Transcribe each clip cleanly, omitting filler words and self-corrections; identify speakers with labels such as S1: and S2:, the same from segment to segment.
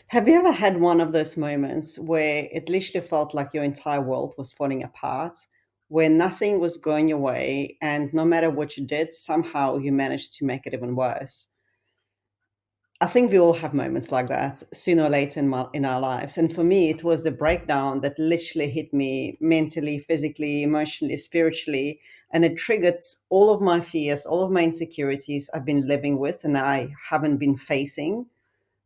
S1: Have you ever had one of those moments where it literally felt like your entire world was falling apart, where nothing was going your way, and no matter what you did, somehow you managed to make it even worse? I think we all have moments like that sooner or later in our lives. And for me, it was the breakdown that literally hit me mentally, physically, emotionally, spiritually. And it triggered all of my fears, all of my insecurities I've been living with and I haven't been facing,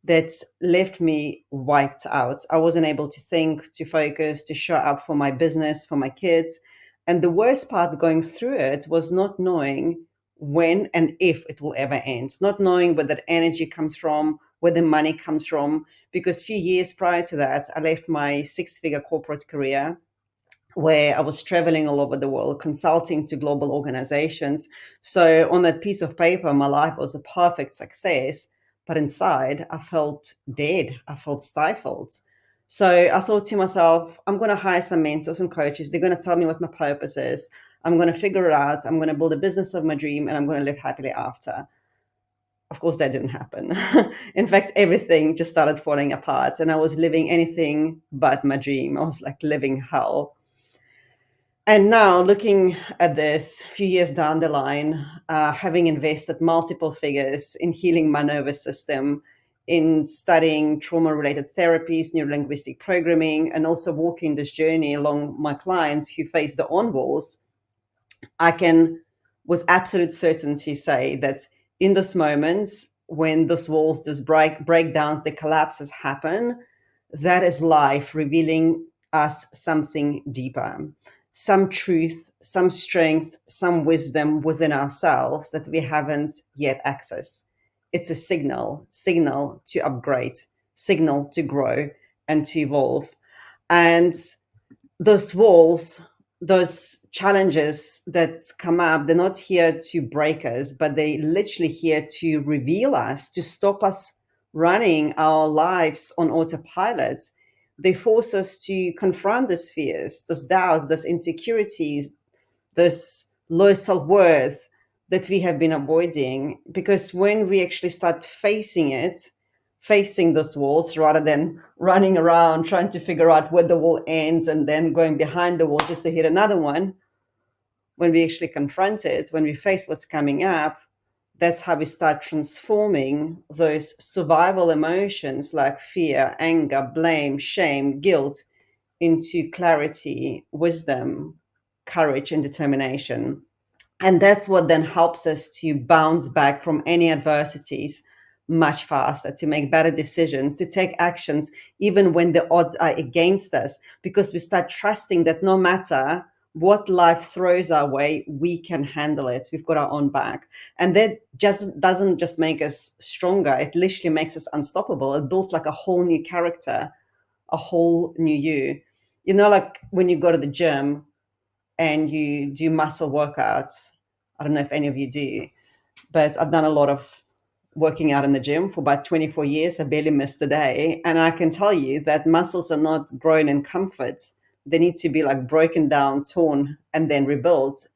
S1: that's left me wiped out. I wasn't able to think, to focus, to show up for my business, for my kids. And the worst part going through it was not knowing when and if it will ever end, not knowing where that energy comes from, where the money comes from. Because a few years prior to that, I left my six-figure corporate career where I was traveling all over the world, consulting to global organizations. So on that piece of paper, my life was a perfect success, but inside I felt dead. I felt stifled. So I thought to myself, I'm going to hire some mentors and coaches. They're going to tell me what my purpose is. I'm going to figure it out. I'm going to build a business of my dream and I'm going to live happily after. Of course, that didn't happen. In fact, everything just started falling apart and I was living anything but my dream. I was like living hell. And now, looking at this a few years down the line, having invested multiple figures in healing my nervous system, in studying trauma related therapies, neurolinguistic programming, and also walking this journey along my clients who face the on walls, I can with absolute certainty say that in those moments when those walls, those breakdowns, the collapses happen, that is life revealing us something deeper, some truth, some strength, some wisdom within ourselves that we haven't yet accessed. It's a signal to upgrade, signal to grow and to evolve. And those walls, those challenges that come up, they're not here to break us, but they literally here to reveal us, to stop us running our lives on autopilot. They force us to confront those fears, those doubts, those insecurities, this low self-worth that we have been avoiding. Because when we actually start facing it, facing those walls rather than running around trying to figure out where the wall ends and then going behind the wall just to hit another one, when we actually confront it, when we face what's coming up, that's how we start transforming those survival emotions like fear, anger, blame, shame, guilt into clarity, wisdom, courage, and determination. And that's what then helps us to bounce back from any adversities much faster, to make better decisions, to take actions, even when the odds are against us, because we start trusting that no matter what life throws our way, we can handle it. We've got our own back. And that just doesn't just make us stronger, it literally makes us unstoppable. It builds like a whole new character, a whole new you. You know, like when you go to the gym and you do muscle workouts. I don't know if any of you do, but I've done a lot of working out in the gym for about 24 years. I barely missed a day. And I can tell you that muscles are not grown in comfort. They need to be like broken down, torn, and then rebuilt.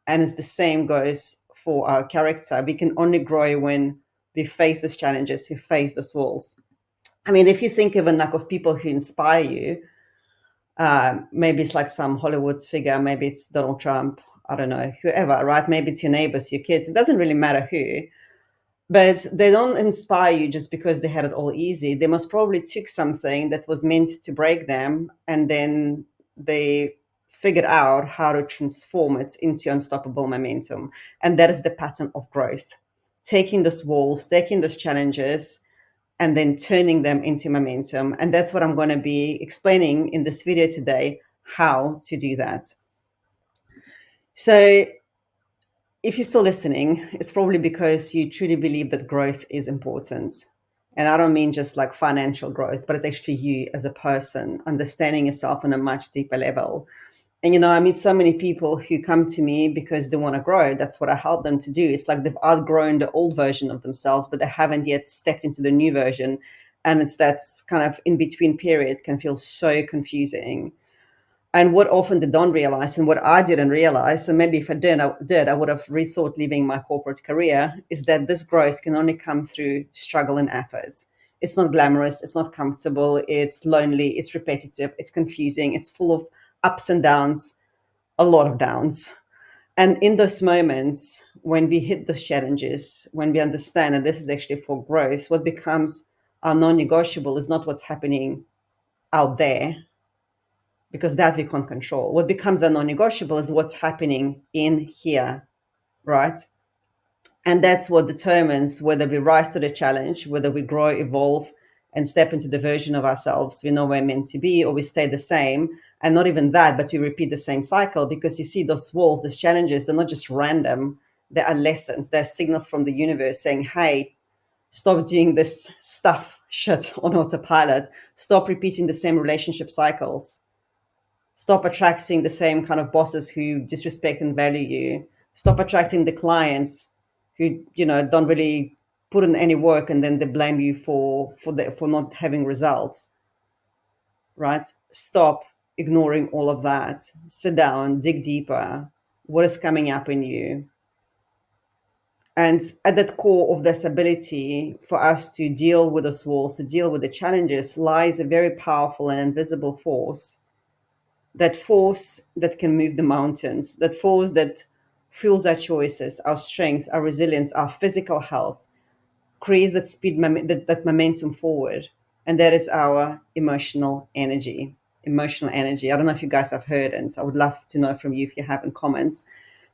S1: And it's the same goes for our character. We can only grow when we face those challenges, we face those walls. I mean, if you think of a number of people who inspire you, maybe it's like some Hollywood figure, maybe it's Donald Trump, I don't know, whoever, right? Maybe it's your neighbors, your kids. It doesn't really matter who, but they don't inspire you just because they had it all easy. They most probably took something that was meant to break them, and then they figured out how to transform it into unstoppable momentum. And that is the pattern of growth. Taking those walls, taking those challenges, and then turning them into momentum. And that's what I'm going to be explaining in this video today, how to do that. So if you're still listening, it's probably because you truly believe that growth is important. And I don't mean just like financial growth, but it's actually you as a person, understanding yourself on a much deeper level. And, you know, I meet so many people who come to me because they want to grow. That's what I help them to do. It's like they've outgrown the old version of themselves, but they haven't yet stepped into the new version. And it's that kind of in between period can feel so confusing. And what often they don't realize, and what I didn't realize, and maybe if I did, I would have rethought leaving my corporate career, is that this growth can only come through struggle and efforts. It's not glamorous, it's not comfortable, it's lonely, it's repetitive, it's confusing, it's full of ups and downs, a lot of downs. And in those moments, when we hit those challenges, when we understand that this is actually for growth, what becomes our non negotiable is not what's happening out there, because that we can't control. What becomes a non negotiable is what's happening in here, right? And that's what determines whether we rise to the challenge, whether we grow, evolve, and step into the version of ourselves we know we're meant to be, or we stay the same. And not even that, but we repeat the same cycle, because you see those walls, those challenges, they're not just random. They are lessons. They're signals from the universe saying, hey, stop doing this stuff shit on autopilot. Stop repeating the same relationship cycles. Stop attracting the same kind of bosses who disrespect and value you. Stop attracting the clients who, don't really put in any work, and then they blame you for not having results, right? Stop ignoring all of that. Sit down, dig deeper. What is coming up in you? And at that core of this ability for us to deal with those walls, to deal with the challenges, lies a very powerful and invisible force, that force that can move the mountains, that force that fuels our choices, our strength, our resilience, our physical health, creates that speed, that momentum forward. And that is our emotional energy. Emotional energy. I don't know if you guys have heard, and I would love to know from you if you have in comments.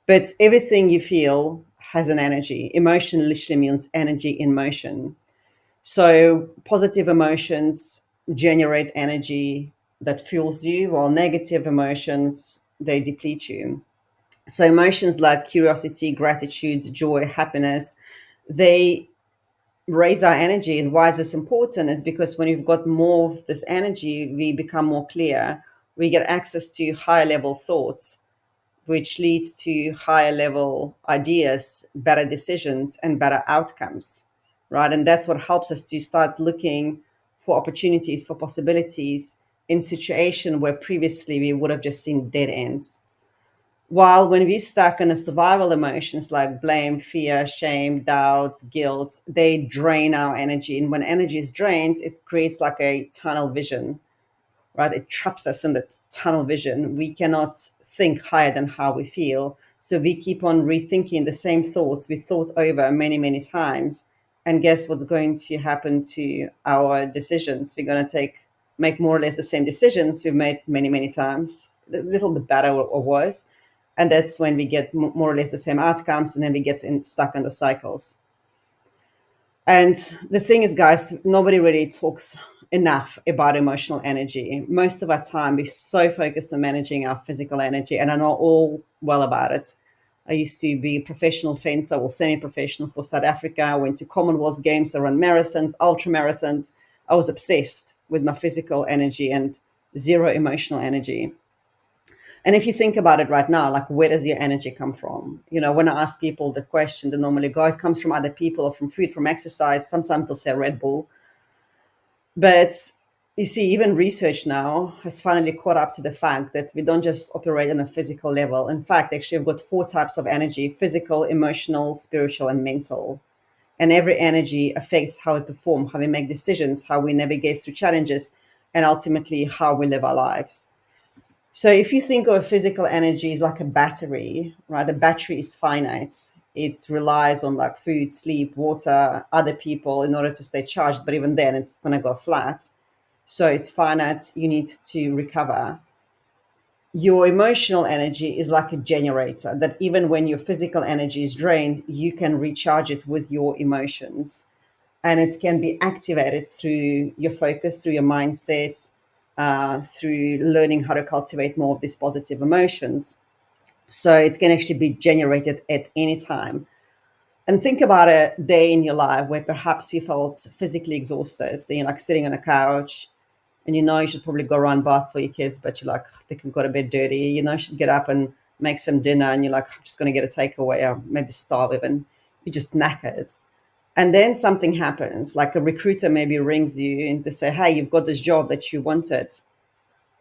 S1: But everything you feel has an energy. Emotion literally means energy in motion. So positive emotions generate energy that fuels you, while negative emotions, they deplete you. So emotions like curiosity, gratitude, joy, happiness, they raise our energy. And why is this important? Is because when you've got more of this energy, we become more clear. We get access to higher level thoughts, which leads to higher level ideas, better decisions, and better outcomes, right? And that's what helps us to start looking for opportunities, for possibilities in situations where previously we would have just seen dead ends. While when we're stuck in the survival emotions like blame, fear, shame, doubt, guilt, they drain our energy. And when energy is drained, it creates like a tunnel vision, right? It traps us in that tunnel vision. We cannot think higher than how we feel. So we keep on rethinking the same thoughts we thought over many, many times. And guess what's going to happen to our decisions? We're going to make more or less the same decisions we've made many, many times, a little bit better or worse. And that's when we get more or less the same outcomes, and then we get stuck in the cycles. And the thing is, guys, nobody really talks enough about emotional energy. Most of our time, we're so focused on managing our physical energy, and I know all well about it. I used to be a professional fencer or semi-professional for South Africa. I went to Commonwealth Games, I ran marathons, ultra marathons. I was obsessed with my physical energy and zero emotional energy. And if you think about it right now, like, where does your energy come from? When I ask people that question, they normally go, it comes from other people or from food, from exercise. Sometimes they'll say Red Bull. But you see, even research now has finally caught up to the fact that we don't just operate on a physical level. In fact, actually, we've got 4 types of energy: physical, emotional, spiritual, and mental. And every energy affects how we perform, how we make decisions, how we navigate through challenges, and ultimately how we live our lives. So if you think of physical energy as like a battery, right? A battery is finite. It relies on like food, sleep, water, other people in order to stay charged. But even then, it's going to go flat. So it's finite. You need to recover. Your emotional energy is like a generator that even when your physical energy is drained, you can recharge it with your emotions. And it can be activated through your focus, through your mindset, through learning how to cultivate more of these positive emotions. So it can actually be generated at any time. And think about a day in your life where perhaps you felt physically exhausted. So you're like sitting on a couch, and you should probably go run bath for your kids, but you're like, they can go to bed dirty. You should get up and make some dinner, and you're like, I'm just going to get a takeaway, or maybe starve even. You're just knackered. And then something happens, like a recruiter maybe rings you and they say, hey, you've got this job that you wanted.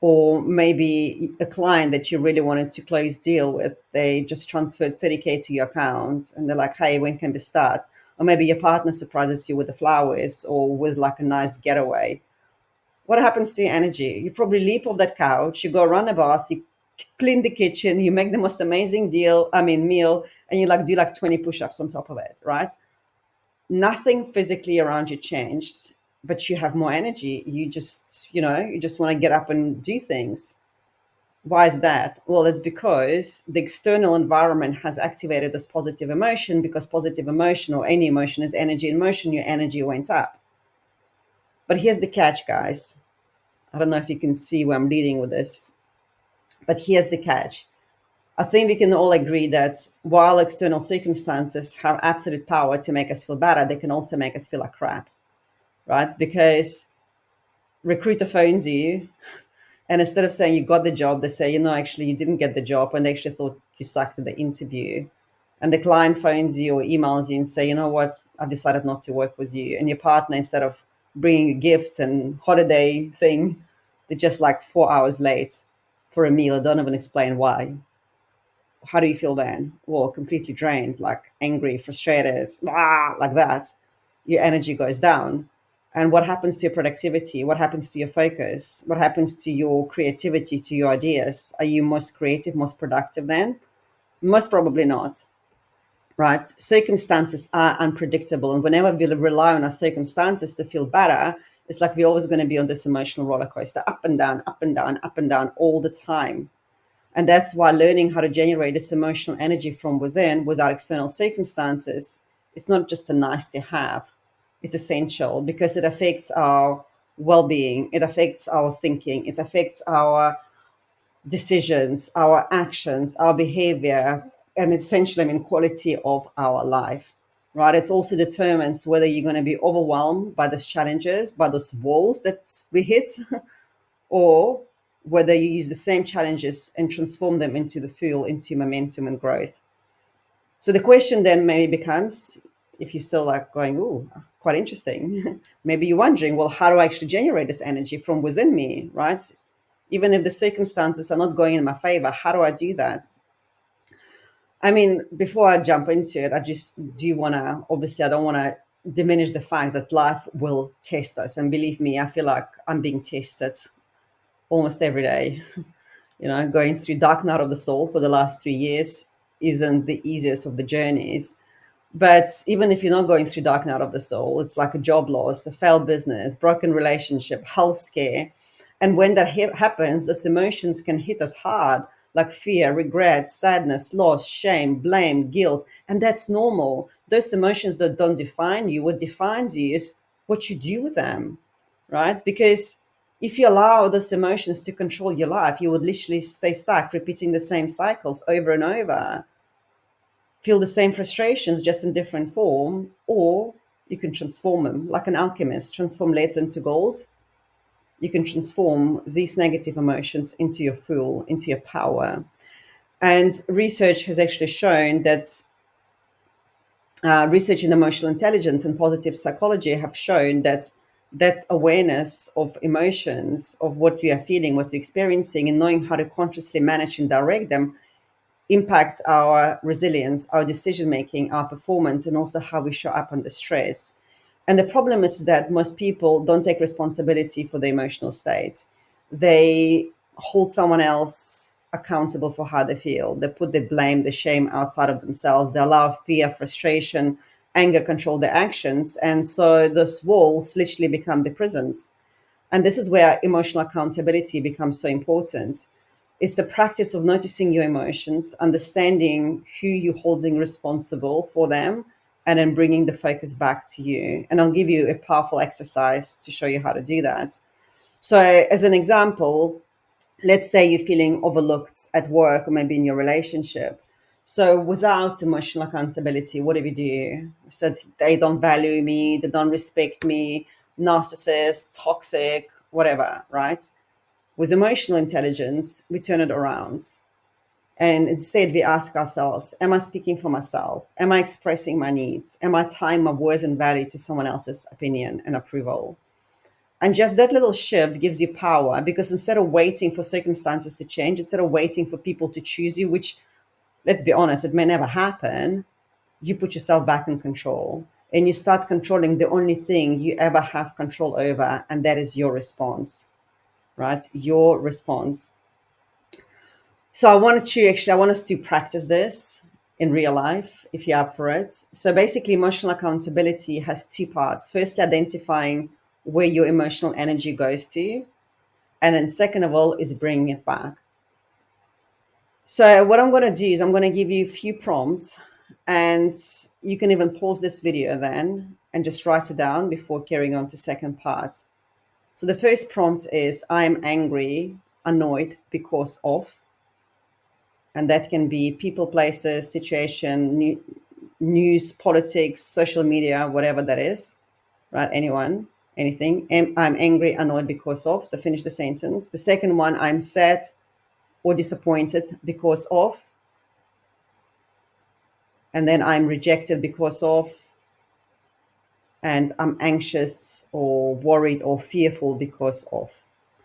S1: Or maybe a client that you really wanted to close deal with, they just transferred 30K to your account, and they're like, hey, when can we start? or maybe your partner surprises you with the flowers or with like a nice getaway. What happens to your energy? You probably leap off that couch, you go run a bath, you clean the kitchen, you make the most amazing meal, and you like do like 20 push-ups on top of it, right? Nothing physically around you changed, but you have more energy. You just want to get up and do things. Why is that? Well, it's because the external environment has activated this positive emotion, because positive emotion, or any emotion, is energy in motion. Your energy went up. But here's the catch, guys. I don't know if you can see where I'm leading with this, but here's the catch. I think we can all agree that while external circumstances have absolute power to make us feel better, they can also make us feel like crap, right? Because recruiter phones you, and instead of saying you got the job, they say, actually you didn't get the job, and they actually thought you sucked at the interview. And the client phones you or emails you and say, you know what, I've decided not to work with you. And your partner, instead of bringing you gifts and holiday thing, they're just like 4 hours late for a meal. I don't even explain why. How do you feel then? Well, completely drained, like angry, frustrated, like that. Your energy goes down. And what happens to your productivity? What happens to your focus? What happens to your creativity, to your ideas? Are you most creative, most productive then? Most probably not, right? Circumstances are unpredictable. And whenever we rely on our circumstances to feel better, it's like we're always going to be on this emotional roller coaster, up and down, up and down, up and down all the time. And that's why learning how to generate this emotional energy from within without external circumstances, it's not just a nice to have, it's essential, because it affects our well-being, it affects our thinking, it affects our decisions, our actions, our behavior, and essentially, quality of our life, right? It also determines whether you're going to be overwhelmed by those challenges, by those walls that we hit, or whether you use the same challenges and transform them into the fuel, into momentum and growth. So the question then maybe becomes, if you're still like going, oh, quite interesting, maybe you're wondering, well, how do I actually generate this energy from within me, right? Even if the circumstances are not going in my favor, how do I do that? Before I jump into it, I just do want to, obviously, I don't want to diminish the fact that life will test us. And believe me, I feel like I'm being tested almost every day. Going through dark night of the soul for the last 3 years isn't the easiest of the journeys. But even if you're not going through dark night of the soul, it's like a job loss, a failed business, broken relationship, health scare. And when that happens, those emotions can hit us hard, like fear, regret, sadness, loss, shame, blame, guilt. And that's normal. Those emotions that don't define you, what defines you is what you do with them, right? Because if you allow those emotions to control your life, you would literally stay stuck, repeating the same cycles over and over, feel the same frustrations just in different form. Or you can transform them like an alchemist, transform lead into gold. You can transform these negative emotions into your fuel, into your power. And research has actually shown that research in emotional intelligence and positive psychology have shown that awareness of emotions, of what we are feeling, what we're experiencing, and knowing how to consciously manage and direct them impacts our resilience, our decision making, our performance, and also how we show up under stress. And the problem is that most people don't take responsibility for the emotional state. They hold someone else accountable for how they feel. They put the blame, the shame outside of themselves. They allow fear, frustration, anger control their actions. And so those walls literally become the prisons. And this is where emotional accountability becomes so important. It's the practice of noticing your emotions, understanding who you're holding responsible for them, and then bringing the focus back to you. And I'll give you a powerful exercise to show you how to do that. So, as an example, let's say you're feeling overlooked at work or maybe in your relationship. So, without emotional accountability, what do we do? We said they don't value me, they don't respect me, narcissist, toxic, whatever, right? With emotional intelligence, we turn it around. And instead, we ask ourselves, am I speaking for myself? Am I expressing my needs? Am I tying my worth and value to someone else's opinion and approval? And just that little shift gives you power, because instead of waiting for circumstances to change, instead of waiting for people to choose you, which, let's be honest, it may never happen, you put yourself back in control. and you start controlling the only thing you ever have control over, and that is your response, right? Your response. So I want us to practice this in real life if you're up for it. So basically, emotional accountability has two parts. Firstly, identifying where your emotional energy goes to. And then second of all is bringing it back. So what I'm going to do is I'm going to give you a few prompts, and you can even pause this video then and just write it down before carrying on to second part. So the first prompt is I'm angry, annoyed because of, and that can be people, places, situation, news, politics, social media, whatever that is, right? Anyone, anything. And I'm angry, annoyed because of. So finish the sentence. The second one, I'm sad or disappointed because of. And then I'm rejected because of. And I'm anxious or worried or fearful because of.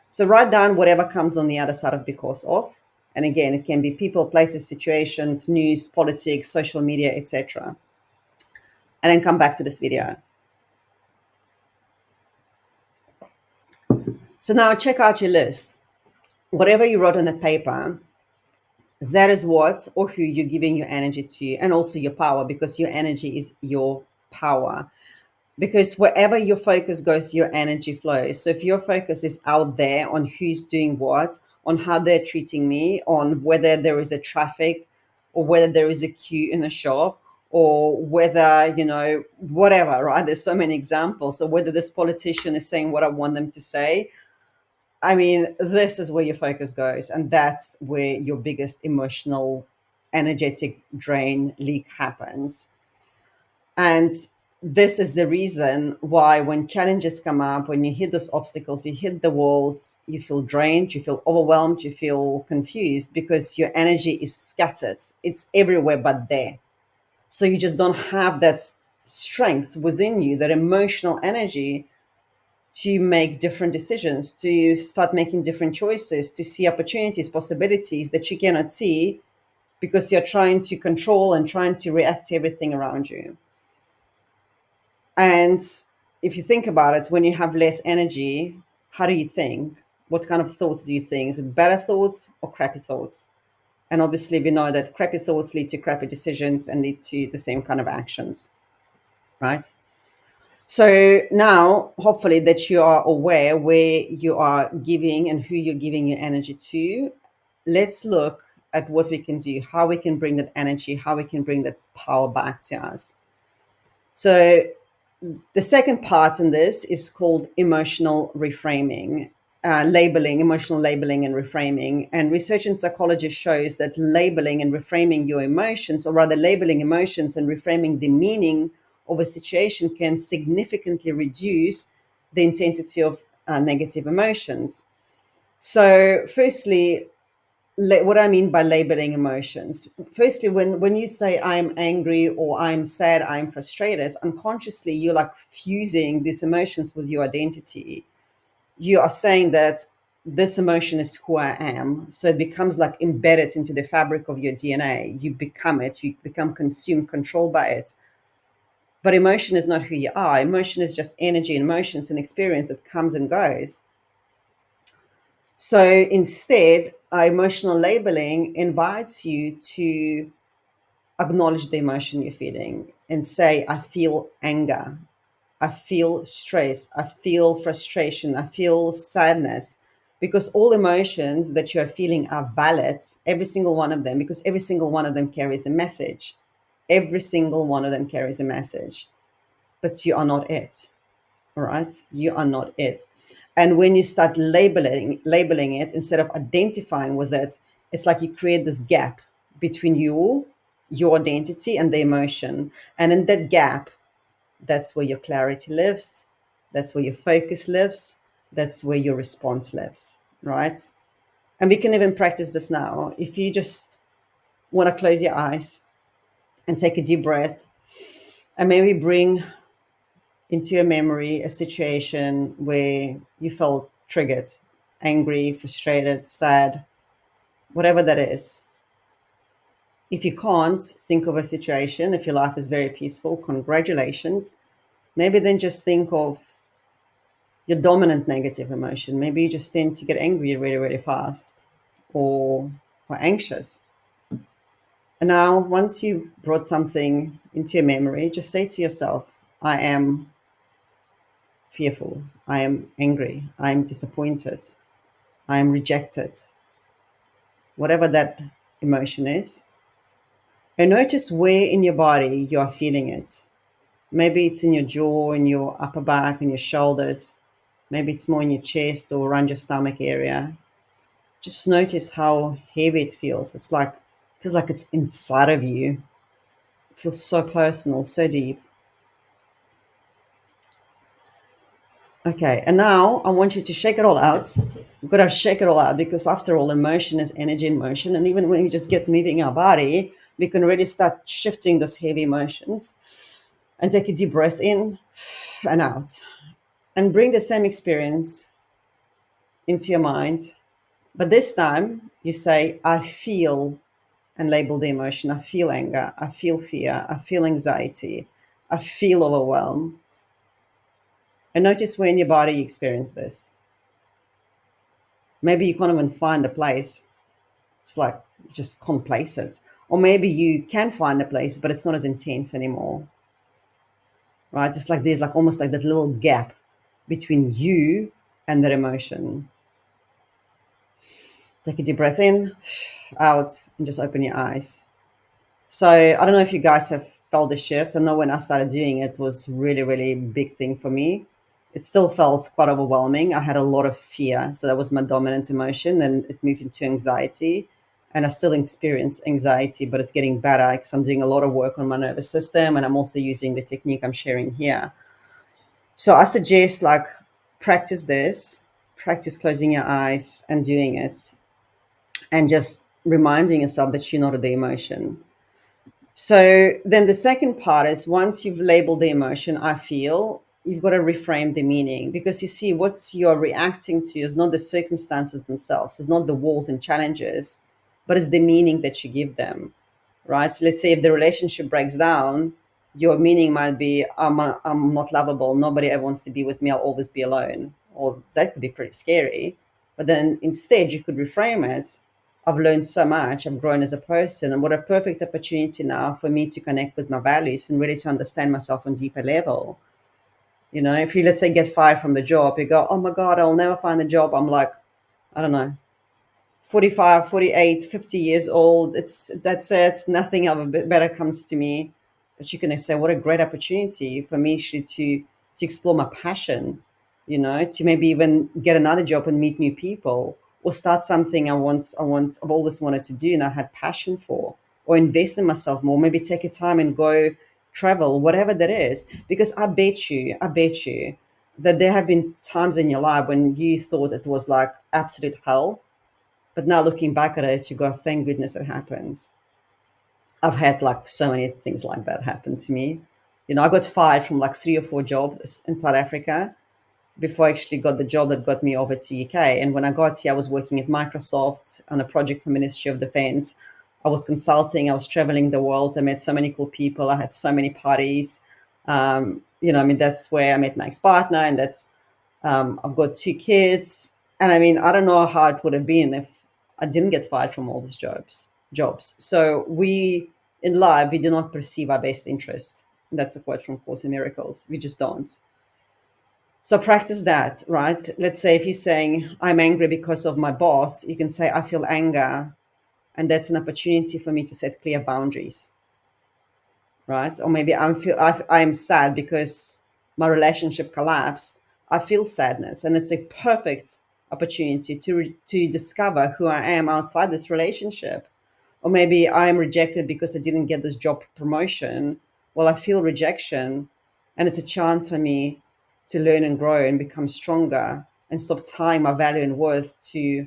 S1: So write down whatever comes on the other side of because of. And again, it can be people, places, situations, news, politics, social media, etc. And then come back to this video. So now check out your list. Whatever you wrote on that paper, that is what or who you're giving your energy to, and also your power, because your energy is your power. Because wherever your focus goes, your energy flows. So if your focus is out there on who's doing what, on how they're treating me, on whether there is a traffic or whether there is a queue in a shop, or whether, whatever, right? There's so many examples. So whether this politician is saying what I want them to say, I mean, this is where your focus goes. And that's where your biggest emotional, energetic drain leak happens. And this is the reason why when challenges come up, when you hit those obstacles, you hit the walls, you feel drained, you feel overwhelmed, you feel confused, because your energy is scattered. It's everywhere but there. So you just don't have that strength within you, that emotional energy to make different decisions, to start making different choices, to see opportunities, possibilities that you cannot see because you're trying to control and trying to react to everything around you. And if you think about it, when you have less energy, how do you think? What kind of thoughts do you think? Is it better thoughts or crappy thoughts? And obviously, we know that crappy thoughts lead to crappy decisions and lead to the same kind of actions, right? So now, hopefully, that you are aware where you are giving and who you're giving your energy to, let's look at what we can do, how we can bring that energy, how we can bring that power back to us. So the second part in this is called emotional reframing, emotional labeling and reframing. And research in psychology shows that labeling and reframing your emotions, or rather labeling emotions and reframing the meaning of a situation, can significantly reduce the intensity of negative emotions. So firstly, what I mean by labeling emotions. Firstly, when you say I'm angry or I'm sad, I'm frustrated, unconsciously you're like fusing these emotions with your identity. You are saying that this emotion is who I am. So it becomes like embedded into the fabric of your DNA. You become it, you become consumed, controlled by it. But emotion is not who you are. Emotion is just energy and emotions and experience that comes and goes. So instead, emotional labeling invites you to acknowledge the emotion you're feeling and say, I feel anger, I feel stress, I feel frustration, I feel sadness. Because all emotions that you're feeling are valid, every single one of them, because every single one of them carries a message. Every single one of them carries a message. But you are not it. All right, you are not it. And when you start labeling it instead of identifying with it, it's like you create this gap between your identity and the emotion. And in that gap, that's where your clarity lives, that's where your focus lives, that's where your response lives, right? And we can even practice this now. If you just want to close your eyes and take a deep breath, and maybe bring into your memory a situation where you felt triggered, angry, frustrated, sad, whatever that is. If you can't think of a situation, if your life is very peaceful, congratulations. Maybe then just think of your dominant negative emotion. Maybe you just tend to get angry really, really fast, or anxious. And now, once you brought something into your memory, just say to yourself, I am fearful, I am angry, I am disappointed, I am rejected, whatever that emotion is. And notice where in your body you are feeling it. Maybe it's in your jaw, in your upper back, in your shoulders. Maybe it's more in your chest or around your stomach area. Just notice how heavy it feels. Feels like it's inside of you. It feels so personal, so deep. Okay, and now I want you to shake it all out. You've got to shake it all out because, after all, emotion is energy in motion. And even when we just get moving our body, we can really start shifting those heavy emotions. And take a deep breath in and out. And bring the same experience into your mind. But this time, you say, I feel, and label the emotion. I feel anger. I feel fear. I feel anxiety. I feel overwhelmed. And notice where in your body you experience this. Maybe you can't even find a place. It's like you just can't place it. Or maybe you can find a place, but it's not as intense anymore. Right? Just like there's like almost like that little gap between you and that emotion. Take a deep breath in, out, and just open your eyes. So I don't know if you guys have felt the shift. I know when I started doing it, it was really, really big thing for me. It still felt quite overwhelming. I had a lot of fear. So that was my dominant emotion. And it moved into anxiety. And I still experience anxiety, but it's getting better because I'm doing a lot of work on my nervous system. And I'm also using the technique I'm sharing here. So I suggest like practice this, practice closing your eyes and doing it. And just reminding yourself that you're not the emotion. So then the second part is, once you've labeled the emotion, I feel, you've got to reframe the meaning, because you see what you're reacting to is not the circumstances themselves, it's not the walls and challenges, but it's the meaning that you give them, right? So let's say if the relationship breaks down, your meaning might be, I'm not lovable, nobody ever wants to be with me, I'll always be alone. Or that could be pretty scary. But then instead, you could reframe it, I've learned so much, I've grown as a person, and what a perfect opportunity now for me to connect with my values and really to understand myself on a deeper level. You know, if you, let's say, get fired from the job, you go, oh my God, I'll never find a job. I'm like, I don't know, 45, 48, 50 years old. That's it. Nothing ever better comes to me. But you can say, what a great opportunity for me actually to explore my passion, you know, to maybe even get another job and meet new people, or start something I've always wanted to do and I had passion for, or invest in myself more, maybe take a time and go travel, whatever that is. Because I bet you that there have been times in your life when you thought it was like absolute hell, but now looking back at it, you go, thank goodness it happens. I've had like so many things like that happen to me. You know, I got fired from like 3 or 4 jobs in South Africa before I actually got the job that got me over to UK. And when I got here, I was working at Microsoft on a project for Ministry of Defense. I was consulting, I was traveling the world. I met so many cool people. I had so many parties. You know, I mean, that's where I met my ex-partner, and I've got 2 kids. And I mean, I don't know how it would have been if I didn't get fired from all these jobs. So we, in life, we do not perceive our best interest. That's a quote from Course in Miracles. We just don't. So practice that, right? Let's say if you're saying, I'm angry because of my boss, you can say, I feel anger. And that's an opportunity for me to set clear boundaries, right? Or maybe I'm sad because my relationship collapsed. I feel sadness, and it's a perfect opportunity to discover who I am outside this relationship. Or maybe I'm rejected because I didn't get this job promotion. Well, I feel rejection, and it's a chance for me to learn and grow and become stronger and stop tying my value and worth to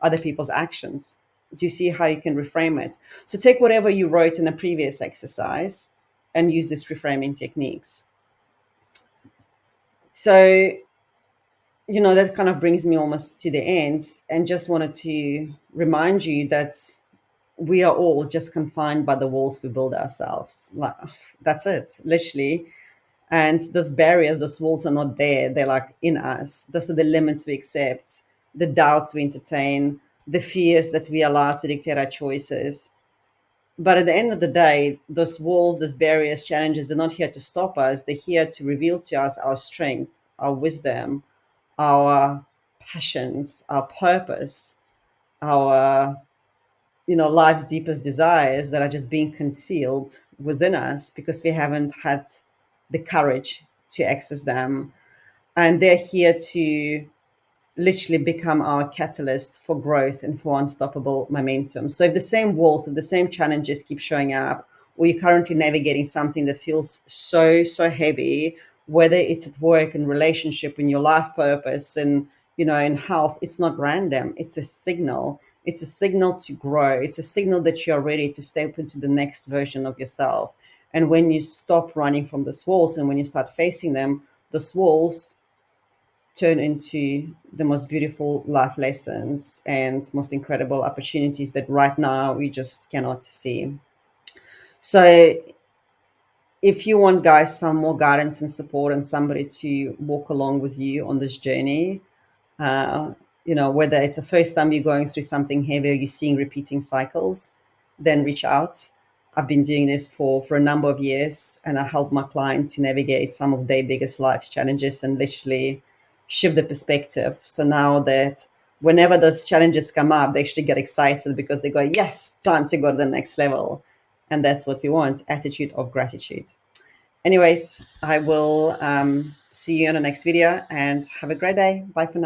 S1: other people's actions. Do you see how you can reframe it? So take whatever you wrote in a previous exercise and use these reframing techniques. So, you know, that kind of brings me almost to the ends, and just wanted to remind you that we are all just confined by the walls we build ourselves. Like, that's it, literally. And those barriers, those walls are not there. They're like in us. Those are the limits we accept, the doubts we entertain, the fears that we allow to dictate our choices. But at the end of the day, those walls, those barriers, challenges, they're not here to stop us. They're here to reveal to us our strength, our wisdom, our passions, our purpose, our life's deepest desires that are just being concealed within us because we haven't had the courage to access them. And they're here to literally become our catalyst for growth and for unstoppable momentum. So if the same walls, if the same challenges keep showing up, or you're currently navigating something that feels so, so heavy, whether it's at work and relationship, in your life purpose, and in health, it's not random. It's a signal. It's a signal to grow. It's a signal that you're ready to step into the next version of yourself. And when you stop running from those walls and when you start facing them, those walls turn into the most beautiful life lessons and most incredible opportunities that right now we just cannot see. So if you want, guys, some more guidance and support and somebody to walk along with you on this journey, uh, whether it's the first time you're going through something heavy or you're seeing repeating cycles, then reach out. I've been doing this for a number of years, and I help my client to navigate some of their biggest life's challenges and literally shift the perspective. So now that whenever those challenges come up, they actually get excited because they go, yes, time to go to the next level. And that's what we want, attitude of gratitude. Anyways, I will see you in the next video and have a great day. Bye for now.